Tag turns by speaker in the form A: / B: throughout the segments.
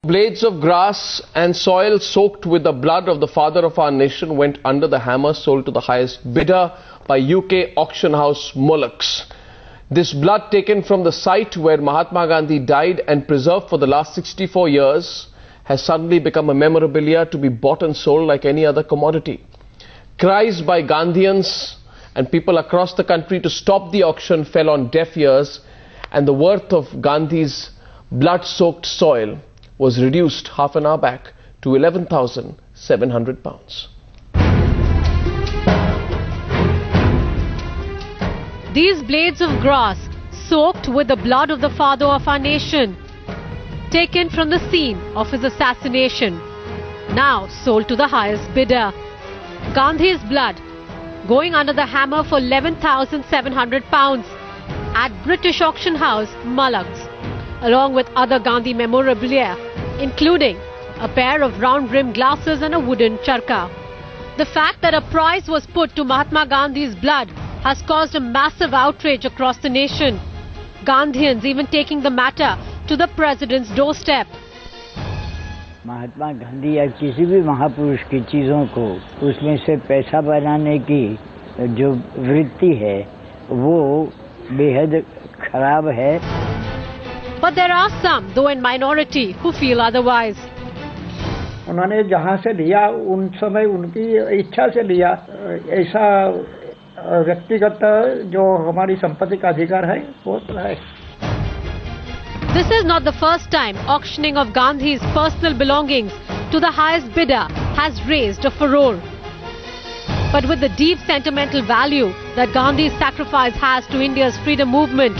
A: Blades of grass and soil soaked with the blood of the father of our nation went under the hammer, sold to the highest bidder by UK auction house Mullocks. This blood, taken from the site where Mahatma Gandhi died and preserved for the last 64 years, has suddenly become a memorabilia to be bought and sold like any other commodity. Cries by Gandhians and people across the country to stop the auction fell on deaf ears, and the worth of Gandhi's blood-soaked soil was reduced half an hour back to £11,700.
B: These blades of grass, soaked with the blood of the father of our nation, taken from the scene of his assassination, now sold to the highest bidder. Gandhi's blood going under the hammer for £11,700 at British auction house Mullocks, along with other Gandhi memorabilia, including a pair of round-rimmed glasses and a wooden charka. The fact that a price was put to Mahatma Gandhi's blood has caused a massive outrage across the nation. Gandhians even taking the matter to the president's doorstep.
C: Mahatma Gandhi या किसी भी महापुरुष की चीज़ों को उसमें से पैसा बनाने की जो वृत्ति है वो बेहद खराब है.
B: But there are some, though in minority, who feel otherwise.
D: उन्होंने जहाँ से लिया उन समय उनकी इच्छा से लिया, ऐसा व्यक्तिगत जो हमारी संपत्ति का अधिकार है वो है.
B: This is not the first time auctioning of Gandhi's personal belongings to the highest bidder has raised a furore. But with the deep sentimental value that Gandhi's sacrifice has to India's freedom movement,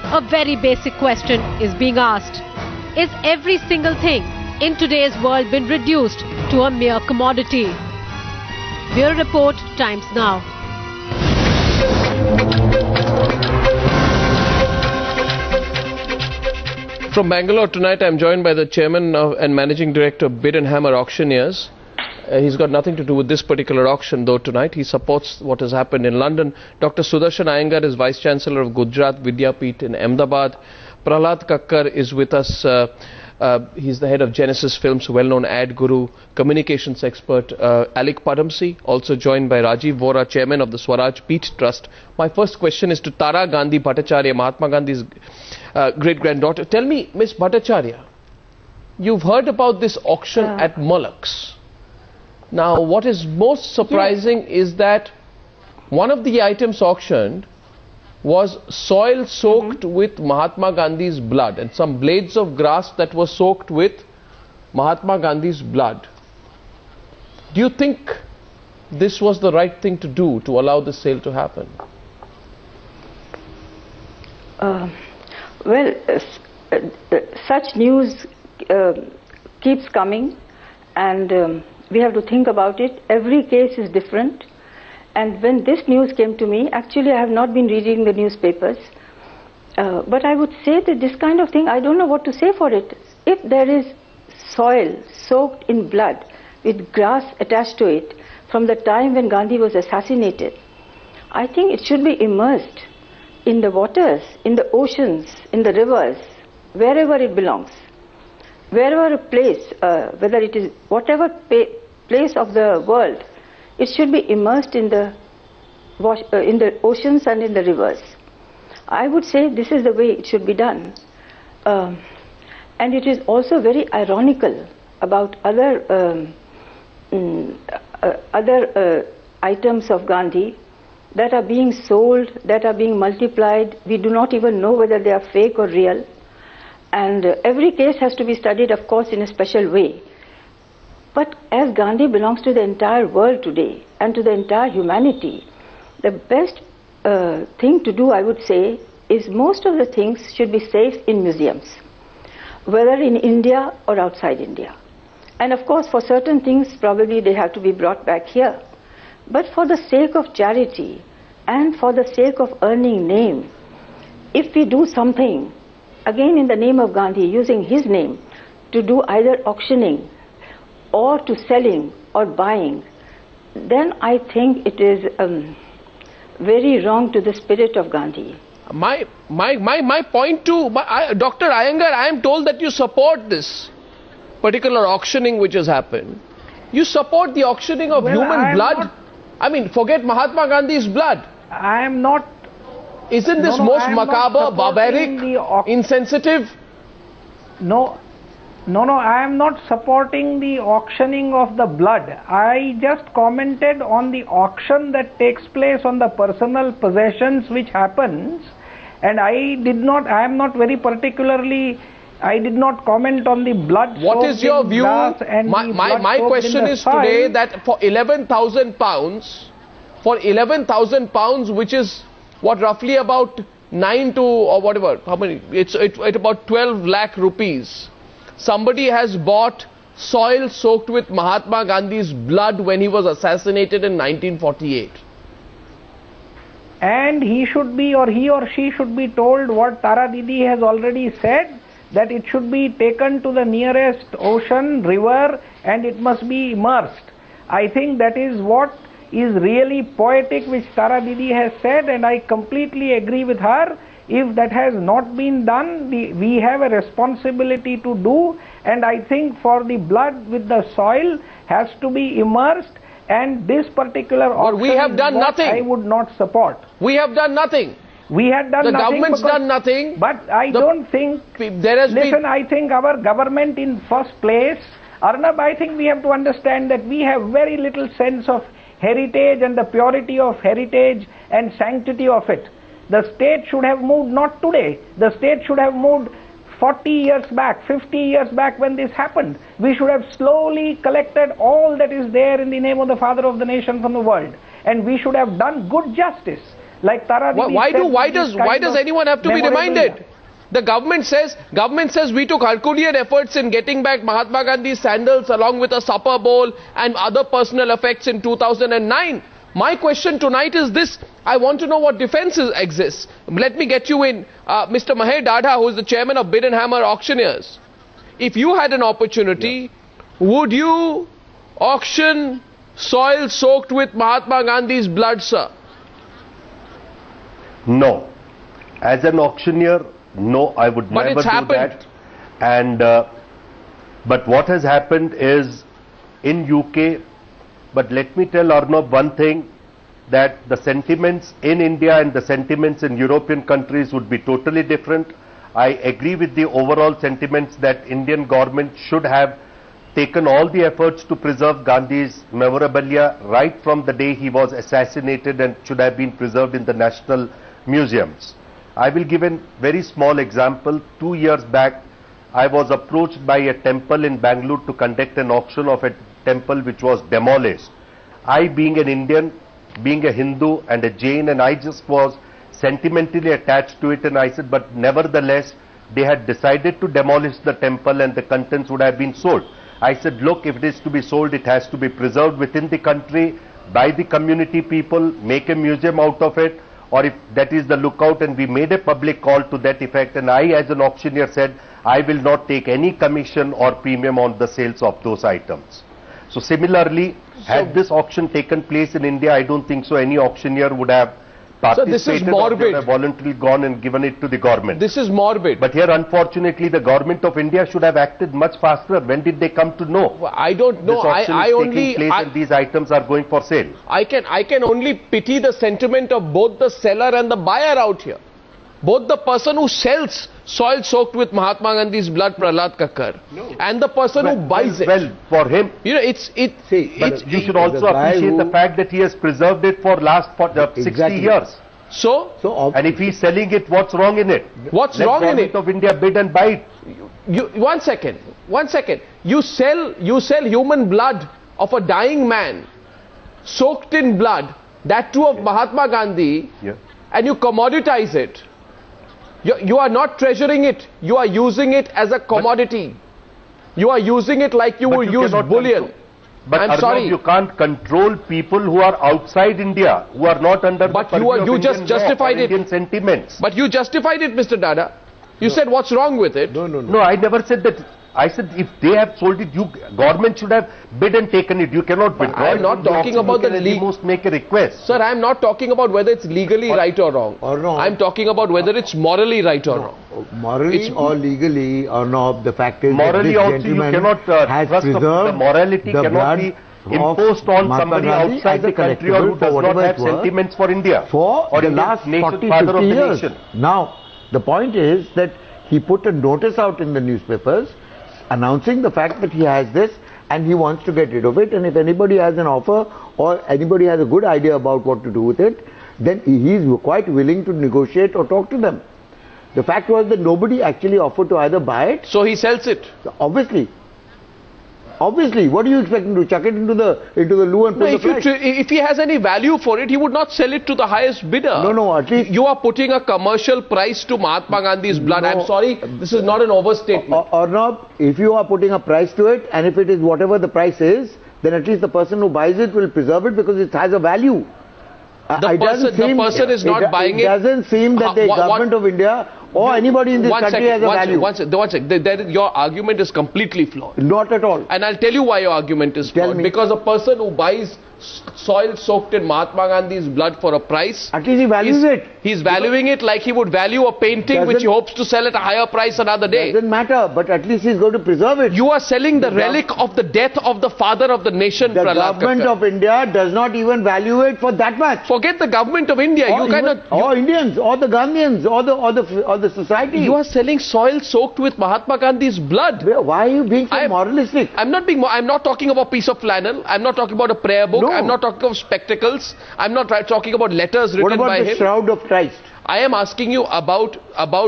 B: a very basic question is being asked. Is every single thing in today's world been reduced to a mere commodity? Bureau Report, Times Now.
A: From Bangalore tonight, I'm joined by the chairman and managing director of Bid and Hammer Auctioneers. He's got nothing to do with this particular auction, though, tonight. He supports what has happened in London. Dr. Sudarshan Iyengar is Vice Chancellor of Gujarat Vidyapeeth in Ahmedabad. Prahlad Kakkar is with us. He's the head of Genesis Films, well-known ad guru, communications expert. Alec Padamsee, also joined by Rajiv Vora, chairman of the Swaraj Peeth Trust. My first question is to Tara Gandhi Bhattacharya, Mahatma Gandhi's great-granddaughter. Tell me, Ms. Bhattacharya, you've heard about this auction at Mullocks. Now, what is most surprising is that one of the items auctioned was soil soaked with Mahatma Gandhi's blood and some blades of grass that were soaked with Mahatma Gandhi's blood. Do you think this was the right thing to do to allow the sale to happen?
E: Well, such news keeps coming, and we have to think about it. Every case is different. And when this news came to me, actually I have not been reading the newspapers, but I would say that this kind of thing, I don't know what to say for it. If there is soil soaked in blood with grass attached to it from the time when Gandhi was assassinated, I think it should be immersed in the waters, in the oceans, in the rivers, wherever it belongs. Wherever a place, whether it is whatever place of the world, it should be immersed in the oceans and in the rivers. I would say this is the way it should be done. And it is also very ironical about other items of Gandhi that are being sold, that are being multiplied. We do not even know whether they are fake or real. And every case has to be studied, of course, in a special way. But as Gandhi belongs to the entire world today and to the entire humanity, the best thing to do, I would say, is most of the things should be safe in museums, whether in India or outside India. And of course, for certain things, probably they have to be brought back here. But for the sake of charity and for the sake of earning name, if we do something, again in the name of Gandhi, using his name, to do either auctioning or to selling or buying, then I think it is very wrong to the spirit of Gandhi.
A: My point to Dr. Iyengar, I am told that you support this particular auctioning which has happened. You support the auctioning of human blood? I mean, forget Mahatma Gandhi's blood.
D: I am not.
A: Isn't this most macabre, barbaric, insensitive?
D: No, I am not supporting the auctioning of the blood. I just commented on the auction that takes place on the personal possessions which happens, and I did not very particularly, I did not comment on the blood.
A: What is your view? My question is today that for 11,000 pounds, which is what, roughly about 9 to or whatever, how many? It's about 12 lakh rupees. Somebody has bought soil soaked with Mahatma Gandhi's blood when he was assassinated in 1948.
D: And he should be, or he or she should be told what Tara Didi has already said, that it should be taken to the nearest ocean, river, and it must be immersed. I think that is what is really poetic, which Tara Didi has said, and I completely agree with her. If that has not been done, we have a responsibility to do, and I think for the blood with the soil has to be immersed, and this particular auction
A: we have done nothing.
D: I would not support.
A: We have done nothing.
D: We had done
A: nothing. The
D: government's
A: done nothing.
D: But I don't think,
A: there has
D: listen, I think our government in first place, Arnab, I think we have to understand that we have very little sense of heritage and the purity of heritage and sanctity of it. The state should have moved not today. The state should have moved 40 years back, 50 years back when this happened. We should have slowly collected all that is there in the name of the father of the nation from the world. And we should have done good justice. Like Tara Didi said,
A: why does anyone have to be reminded? The government says we took Herculean efforts in getting back Mahatma Gandhi's sandals along with a supper bowl and other personal effects in 2009. My question tonight is this: I want to know what defences exists. Let me get you in, Mr. Maher Dadha, who is the chairman of Bid and Hammer Auctioneers. If you had an opportunity, would you auction soil soaked with Mahatma Gandhi's blood, sir?
F: No. As an auctioneer, no, I would never do that. And but what has happened is in UK. But let me tell Arnab one thing, that the sentiments in India and the sentiments in European countries would be totally different. I agree with the overall sentiments that Indian government should have taken all the efforts to preserve Gandhi's memorabilia right from the day he was assassinated, and should have been preserved in the national museums. I will give a very small example. 2 years back, I was approached by a temple in Bangalore to conduct an auction of a temple which was demolished. I, being an Indian, being a Hindu and a Jain, and I just was sentimentally attached to it, and I said, but nevertheless, they had decided to demolish the temple and the contents would have been sold. I said, look, if it is to be sold, it has to be preserved within the country by the community people, make a museum out of it, or if that is the lookout. And we made a public call to that effect, and I, as an auctioneer, said, I will not take any commission or premium on the sales of those items. So similarly, had this auction taken place in India, I don't think so any auctioneer would have participated.
A: So this is morbid.
F: Or would have voluntarily gone and given it to the government.
A: This is morbid.
F: But here, unfortunately, the government of India should have acted much faster. When did they come to know?
A: Well, I don't know.
F: This auction is taking place and these items are going for sale. I
A: can only pity the sentiment of both the seller and the buyer out here. Both the person who sells soil soaked with Mahatma Gandhi's blood, Prahlad Kakkar, and the person who buys it.
F: Well, for him,
A: you know,
F: you should also appreciate the fact that he has preserved it for last 60 years.
A: So
F: and if he's selling it, what's wrong in it?
A: What's wrong in it?
F: Let Government of India bid and buy it.
A: One second. You sell human blood of a dying man, soaked in blood, that too of Mahatma Gandhi, and you commoditize it. You are not treasuring it. You are using it as a commodity. You are using it like you would use bullion.
F: But
A: I'm sorry.
F: You can't control people who are outside India, who are not under the purview of Indian law or Indian sentiments.
A: But you justified it, Mr. Dada. You said what's wrong with it?
F: No, I never said that. I said if they have sold it, government should have bid and taken it. You cannot withdraw.
A: I am not talking about the
F: most make a request.
A: Sir, I am not talking about whether it's legally right or wrong. I am talking about whether it's morally right or wrong.
G: Morally or legally or not, the fact is
F: morally
G: that
F: also you cannot trust the morality cannot be imposed on somebody outside the country or who does not have sentiments for India.
G: For the last 40, 50 years. Now, the point is that he put a notice out in the newspapers announcing the fact that he has this and he wants to get rid of it, and if anybody has an offer or anybody has a good idea about what to do with it, then he is quite willing to negotiate or talk to them. The fact was that nobody actually offered to either buy it.
A: So he sells it?
G: Obviously. Obviously, what do you expect him to chuck it into the loo and put the price?
A: If he has any value for it, he would not sell it to the highest bidder.
G: No, at least...
A: You are putting a commercial price to Mahatma Gandhi's blood. No, I'm sorry, this is not an overstatement.
G: Or not, if you are putting a price to it, and if it is whatever the price is, then at least the person who buys it will preserve it because it has a value.
A: The person is not buying it.
G: It doesn't seem that the government of India or anybody in this country has a value.
A: One second. Your argument is completely flawed.
G: Not at all.
A: And I'll tell you why your argument is flawed. Because a person who buys soil soaked in Mahatma Gandhi's blood for a price,
G: at least he values it.
A: He's valuing it like he would value a painting which he hopes to sell at a higher price another day.
G: Doesn't matter, but at least he's going to preserve it.
A: You are selling the relic of the death of the father of the nation.
G: The government of India does not even value it for that much.
A: Forget the government of India.
G: Or Indians, or the Gandhians, or the society.
A: You are selling soil soaked with Mahatma Gandhi's blood.
G: Why are you being so moralistic?
A: I'm not talking about a piece of flannel. I'm not talking about a prayer book. No. I'm not talking about spectacles. I'm not talking about letters written by him.
G: What about the shroud of Christ?
A: I am asking you about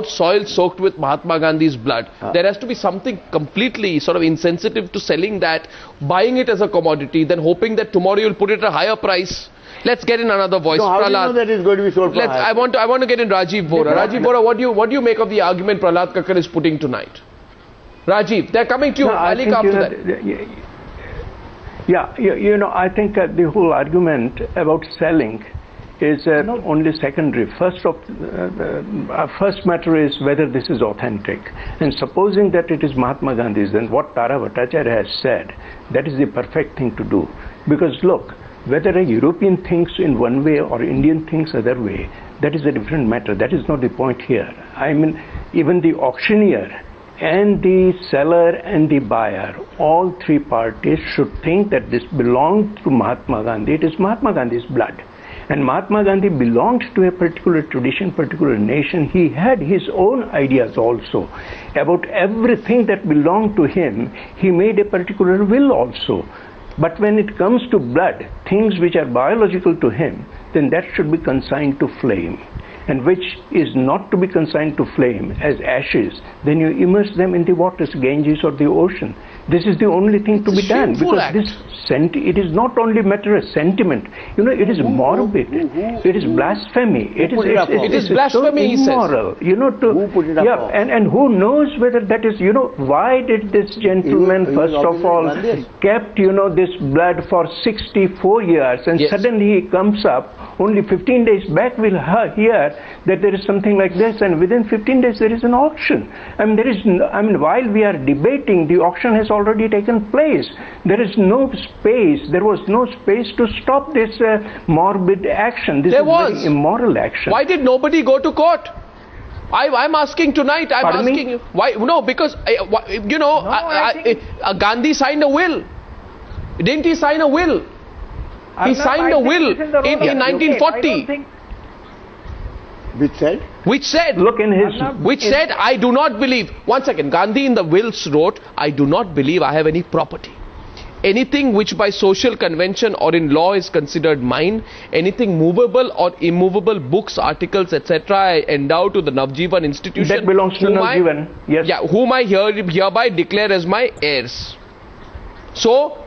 A: soil soaked with Mahatma Gandhi's blood. There has to be something completely sort of insensitive to selling that, buying it as a commodity, then hoping that tomorrow you'll put it at a higher price. Let's get in another voice.
G: So how do you know that it's going to be sold for higher?
A: I want to get in Rajiv Vora. Rajiv Vora, what do you make of the argument Prahlad Kakkar is putting tonight? Rajiv, they're coming to you. I'll come after that.
H: Yeah, I think the whole argument about selling is only secondary. First matter is whether this is authentic. And supposing that it is Mahatma Gandhi's, then what Tara Bhattacharya has said, that is the perfect thing to do. Because look, whether a European thinks in one way or Indian thinks other way, that is a different matter. That is not the point here. I mean, even the auctioneer and the seller and the buyer, all three parties should think that this belongs to Mahatma Gandhi. It is Mahatma Gandhi's blood. And Mahatma Gandhi belonged to a particular tradition, particular nation. He had his own ideas also about everything that belonged to him. He made a particular will also. But when it comes to blood, things which are biological to him, then that should be consigned to flame. And which is not to be consigned to flame as ashes, then you immerse them in the waters, Ganges or the ocean. This is the only thing to be done, because it is not only matter of sentiment. It is morbid. It is blasphemy. It is
A: blasphemy.
H: So immoral. And who knows whether that is. Why did this gentleman first of all kept this blood for 64 years, and suddenly he comes up only 15 days back we'll hear that there is something like this, and within 15 days there is an auction. While we are debating, the auction has already taken place. There is no space. There was no space to stop this morbid action. This is very immoral action.
A: Why did nobody go to court? I'm asking tonight. I'm asking you. Why? No, because Gandhi signed a will. Didn't he sign a will? He signed a will in 1940. Which said,
H: look in his,
A: which said, I do not believe. One second, Gandhi in the wills wrote, I do not believe I have any property. Anything which by social convention or in law is considered mine, anything movable or immovable, books, articles, etc., I endow to the Navjivan institution.
H: That belongs to Navjivan, yes.
A: Yeah, whom I hereby declare as my heirs. So,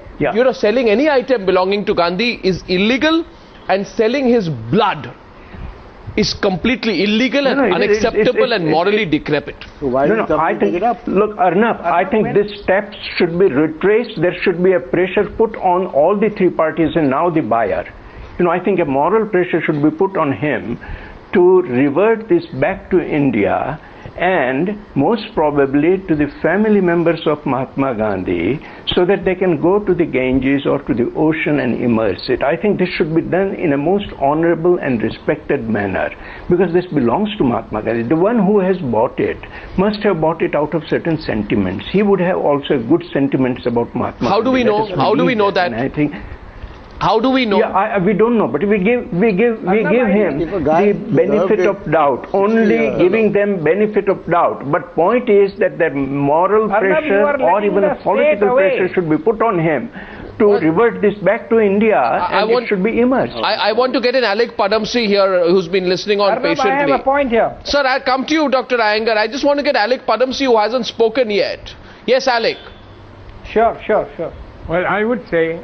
A: selling any item belonging to Gandhi is illegal, and selling his blood is completely illegal and unacceptable and morally decrepit.
G: So why
H: I think, take it up? Look, Arnab, I think this steps should be retraced. There should be a pressure put on all the three parties and now the buyer. I think a moral pressure should be put on him to revert this back to India and most probably to the family members of Mahatma Gandhi, so that they can go to the Ganges or to the ocean and immerse it. I think this should be done in a most honorable and respected manner, because this belongs to Mahatma Gandhi. The one who has bought it must have bought it out of certain sentiments. He would have also good sentiments about Mahatma Gandhi.
A: How do we know? How do we know that?
H: And I think.
A: How do we know?
H: Yeah, we don't know, but we give him the benefit of doubt. Only giving them benefit of doubt. But point is that the moral pressure or even a political pressure should be put on him to revert this back to India, and it should be immersed.
A: I want to get in Alec Padamsee here, who's been listening on patiently.
D: I have a point here.
A: Sir, I'll come to you, Dr. Iyengar. I just want to get Alec Padamsee, who hasn't spoken yet. Yes, Alec.
D: Sure.
I: Well, I would say